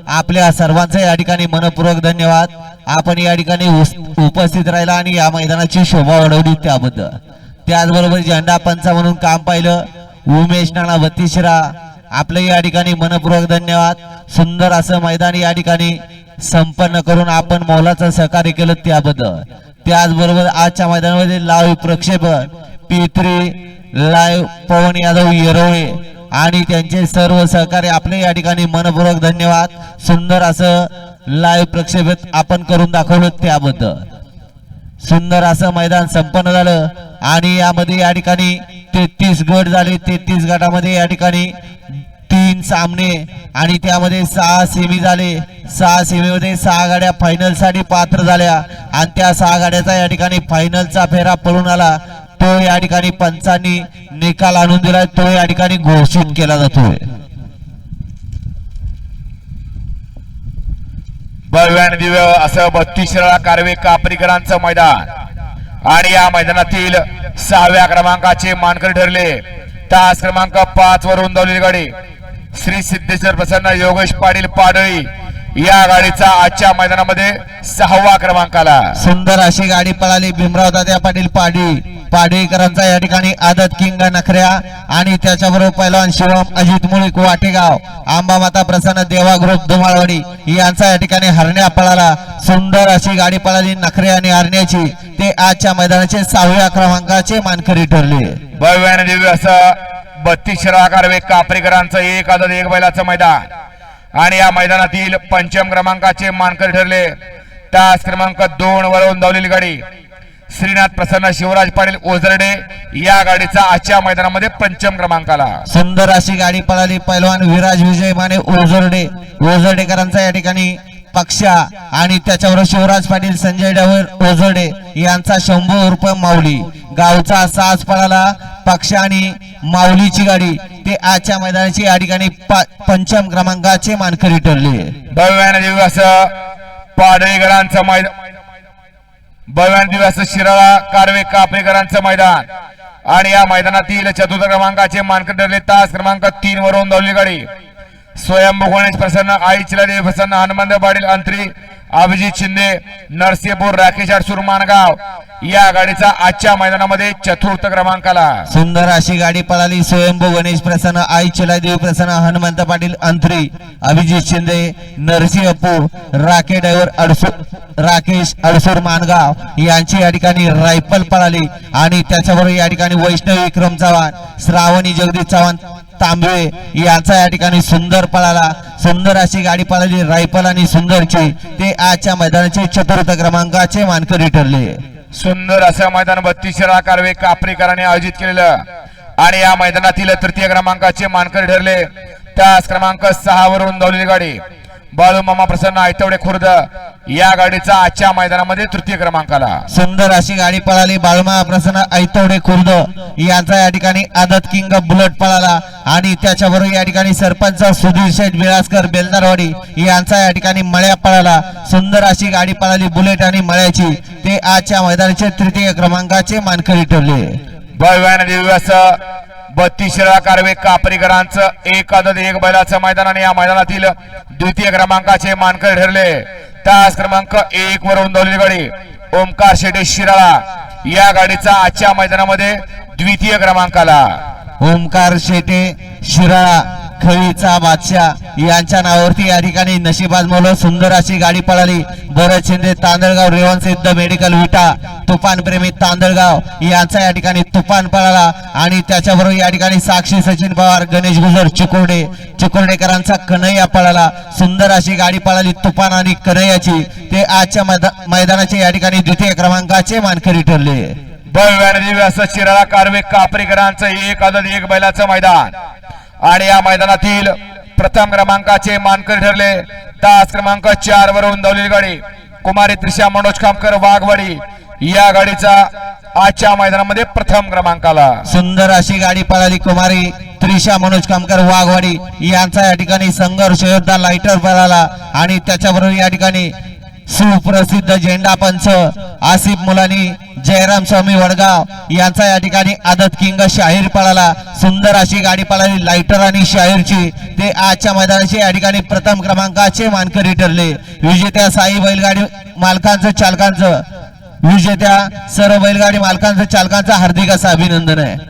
आपल्या सर्वांचे या ठिकाणी मनपूर्वक धन्यवाद। आपण या ठिकाणी उपस्थित राहिला आणि या मैदानाची शोभा वाढवली त्याबद्दल। त्याचबरोबर झेंडा पंच म्हणून काम पाहिलं उमेश नाना बत्तीसरा, आपले या ठिकाणी मनपूर्वक धन्यवाद। सुंदर असं मैदान या ठिकाणी संपन्न करून आपण मौलाचं सहकार्य केलं त्याबद्दल। त्याचबरोबर आजच्या मैदानामध्ये लाईव्ह प्रक्षेपण P3 लाईव्ह पवन यादव येरोळे आणि त्यांचे सर्व सहकार्य आपले या ठिकाणी मनपूर्वक धन्यवाद। सुंदर असं लाईव्ह प्रक्षेपण आपण करून दाखवलं त्याबद्दल। सुंदर असं मैदान संपन्न झालं आणि यामध्ये या ठिकाणी 33 गट झाले। 33 गटामध्ये या ठिकाणी 3 सामने आणि त्यामध्ये 6 सेमी झाले। 6 सेमीमध्ये 6 गाड्या फायनल साठी पात्र झाल्या आणि त्या 6 गाड्याचा या ठिकाणी फायनलचा फेरा पळून आला। तो या ठिकाणी पंचांनी निकाल आणून दिला, तो या ठिकाणी घोषित केला जातोय। भव्य आणि दिव्य असं 32 कारवे कापरीकरांचं मैदान आणि या मैदानातील 6व्या क्रमांकाचे मानकरी ठरले तास क्रमांक 5 वर रुंदावलेली गाडी श्री सिद्धेश्वर प्रसन्न योगेश पाटील पाडळी या गाडीचा आजच्या मैदानामध्ये 6वा क्रमांकाला। सुंदर अशी गाडी पळाली भीमराव दादा पाटील पाडळीकरांचा या ठिकाणी आदत किंग नखऱ्या आणि त्याच्याबरोबर पहिलवान शिवम अजित मुळीक वाटेगाव आंबा माता प्रसन्न देवा ग्रुप धुमाळवाडी यांचा या ठिकाणी हरण्या पळाला। सुंदर अशी गाडी पळाली नखरे आणि हरण्याची, ते आजच्या मैदानाचे 6व्या क्रमांकाचे मानकरी ठरले। भव्य आणि दिव्य असं 32 कारवे कापरीकरांचं 1 आदत 1 बैलाचं मैदान आणि या मैदानातील 5म क्रमांकाचे मानकरी ठरले तास क्रमांक 2 वर रुंदावलेली गाडी श्रीनाथ प्रसन्न शिवराज पाटील ओझरडे या गाडीचा आजच्या मैदानामध्ये 5म क्रमांकाला। सुंदर अशी गाडी पळाली पहिलवान विराज विजय माने ओझरडेकरांचा या ठिकाणी पक्षा आणि त्याच्यावर शिवराज पाटील संजय डावर ओझरडे यांचा 100 उर्फ माऊली गावचा साज पळाला। पक्ष आणि माऊलीची गाडी ते आजच्या मैदानाची या ठिकाणी 5म क्रमांकाचे मानकरी ठरले। भव्य आणि दिव्य असं पाडळीकरांचं मैदान, भव्य आणि दिव्य असं शिराळा कारवे कापरीकरांचं मैदान आणि या मैदानातील 4th क्रमांकाचे मानकरी ठरले तास क्रमांक 3 वर रुंदावलेली गाडी स्वयंभू गणेश प्रसन्न आई चिलादेवी प्रसन्न हनुमंत पाटील अंतरी अभिजित शिंदे नरसीपूर राकेश अडसूर मानगाव या गाडीचा आजच्या मैदानामध्ये 4th क्रमांकाला। सुंदर अशी गाडी पळाली स्वयंभू गणेश प्रसन्न आई चिलादेवी प्रसन्न हनुमंत पाटील अंतरी अभिजित शिंदे नरसिंहपूर राकेश अडसूर मानगाव यांची या ठिकाणी रायफल पळाली आणि त्याच्याबरोबर या ठिकाणी वैष्णवी विक्रम चव्हाण श्रावणी जगदीश चव्हाण तांबे यांचा या ठिकाणी सुंदर पळाला। सुंदर अशी गाडी पळाली रायफल आणि सुंदरची, ते आजच्या मैदानाचे 4th क्रमांकाचे मानकरी ठरले। सुंदर असं मैदान 32 कारवे कापरीकरांनी आयोजित केलेलं आणि या मैदानातील 3य क्रमांकाचे मानकरी ठरले तास क्रमांक 6 वर रुंदावलेली गाडी बाळू मामा प्रसन्न आयतवडे खुर्द या गाडीचा आजच्या मैदानामध्ये 3य क्रमांकाला। सुंदर अशी गाडी पळाली बाळूमामा प्रसन्न आयतवडे खुर्द यांचा या ठिकाणी आदत किंग बुलेट पळाला आणि त्याच्याबरोबर या ठिकाणी सरपंच सुधीर शेठ बिळासकर बेलदारवाडी यांचा या ठिकाणी मळ्या पळाला। सुंदर अशी गाडी पळाली बुलेट आणि मळ्याची, ते आजच्या मैदानाचे 3य क्रमांकाचे मानकरी ठरले। भव्य आणि दिव्य असं 32 कारवे कापरीकरांचं 1 आदत 1 बैलाचं मैदान आणि या मैदानातील 2य क्रमांकाचे मानकरी ठरले तास क्रमांक 1 वर रुंदावलेली गाडी ओमकार शेटे शिराळा या गाडीचा आजच्या मैदानामध्ये 2य क्रमांकाला। ओमकार शेटे शिराळा खळीचा बादशाह यांच्या नावावरती या ठिकाणी नशीबाज मोल सुंदर अशी गाडी पळाली। भरत शिंदे तांदळगाव रेवण सिद्ध मेडिकल विटा तुफान प्रेमी तांदळगाव यांचा या ठिकाणी तुफान पळाला आणि त्याच्याबरोबर या ठिकाणी साक्षी सचिन पवार गणेश गुजर चिकोर्डेकरांचा कन्हैया पळाला। सुंदर अशी गाडी पळाली तुफान आणि कन्हैयाची, ते आजच्या मैदानाचे या ठिकाणी 2य क्रमांकाचे मानकरी ठरले। भव्य आणि दिव्य असं शिराळा कारवे कापरीकरांचं 1 आदत 1 बैलाचं मैदान आणि या मैदानातील 1म क्रमांकाचे मानकरी ठरले तास क्रमांक 4 वर रुंदावलेली गाडी कुमारी त्रिशा मनोज खामकर वाघवाडी या गाडीचा आजच्या मैदानामध्ये 1म क्रमांकाला। सुंदर अशी गाडी पळाली कुमारी त्रिशा मनोज खामकर वाघवाडी यांचा या ठिकाणी संघर्ष योद्धा लाइटर पळाला आणि त्याच्याबरोबर या ठिकाणी सुप्रसिद्ध झेंडा पंच आसिफ मुलानी जयराम स्वामी वडगाव यांचा या ठिकाणी आदत किंग शाहीर पळाला. सुंदर अशी गाडी पळाली लायटर आणि शाहीरची. ते आजच्या मैदानाचे या ठिकाणी प्रथम क्रमांकाचे मानकरी ठरले. विजेत्या साई बैलगाडी मालकांचं चालकांचं विजेत्या सर्व बैलगाडी मालकांचं चालकांचं हार्दिक असं अभिनंदन आहे.